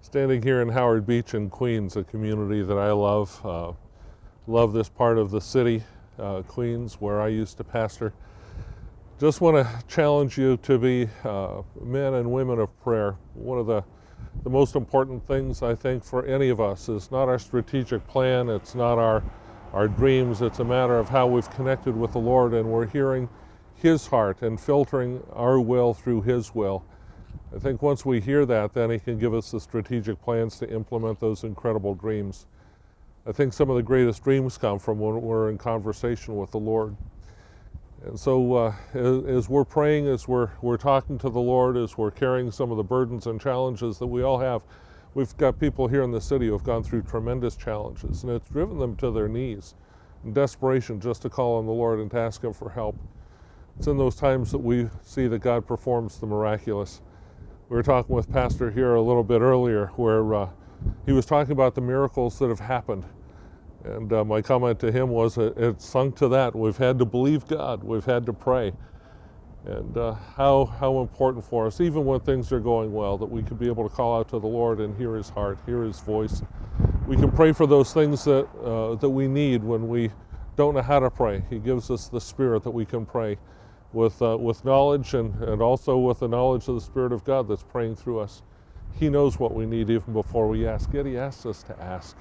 Standing here in Howard Beach in Queens, a community that I love. Love this part of the city, Queens, where I used to pastor. Just want to challenge you to be men and women of prayer. One of the most important things, I think, for any of us is not our strategic plan, it's not our dreams, it's a matter of how we've connected with the Lord and we're hearing His heart and filtering our will through His will. I think once we hear that, then He can give us the strategic plans to implement those incredible dreams. I think some of the greatest dreams come from when we're in conversation with the Lord. And so as we're praying, as we're talking to the Lord, as we're carrying some of the burdens and challenges that we all have, we've got people here in the city who have gone through tremendous challenges, and it's driven them to their knees in desperation just to call on the Lord and to ask Him for help. It's in those times that we see that God performs the miraculous. We were talking with Pastor here a little bit earlier where he was talking about the miracles that have happened. And my comment to him was, it's sunk to that. We've had to believe God. We've had to pray. And how important for us, even when things are going well, that we could be able to call out to the Lord and hear His heart, hear His voice. We can pray for those things that we need when we don't know how to pray. He gives us the Spirit that we can pray with knowledge and also with the knowledge of the Spirit of God that's praying through us. He knows what we need even before we ask. Yet He asks us to ask.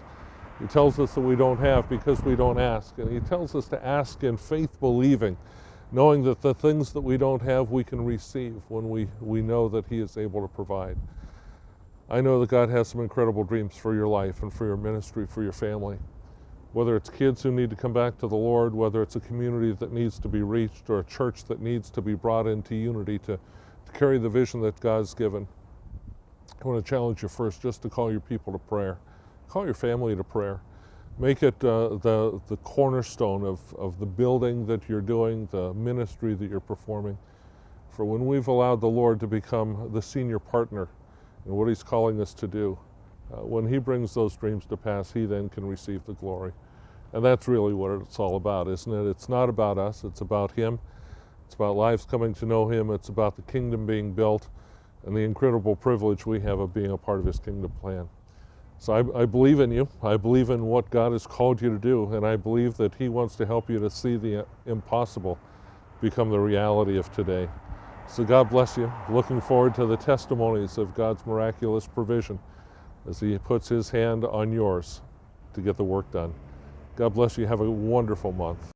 He tells us that we don't have because we don't ask. And He tells us to ask in faith believing, knowing that the things that we don't have we can receive when we know that He is able to provide. I know that God has some incredible dreams for your life and for your ministry, for your family. Whether it's kids who need to come back to the Lord, whether it's a community that needs to be reached, or a church that needs to be brought into unity to carry the vision that God's given. I want to challenge you first just to call your people to prayer. Call your family to prayer. Make it the cornerstone of the building that you're doing, the ministry that you're performing. For when we've allowed the Lord to become the senior partner in what He's calling us to do, when He brings those dreams to pass, He then can receive the glory. And that's really what it's all about, isn't it? It's not about us, it's about Him. It's about lives coming to know Him. It's about the kingdom being built and the incredible privilege we have of being a part of His kingdom plan. So I believe in you. I believe in what God has called you to do, and I believe that He wants to help you to see the impossible become the reality of today. So God bless you. Looking forward to the testimonies of God's miraculous provision as He puts His hand on yours to get the work done. God bless you. Have a wonderful month.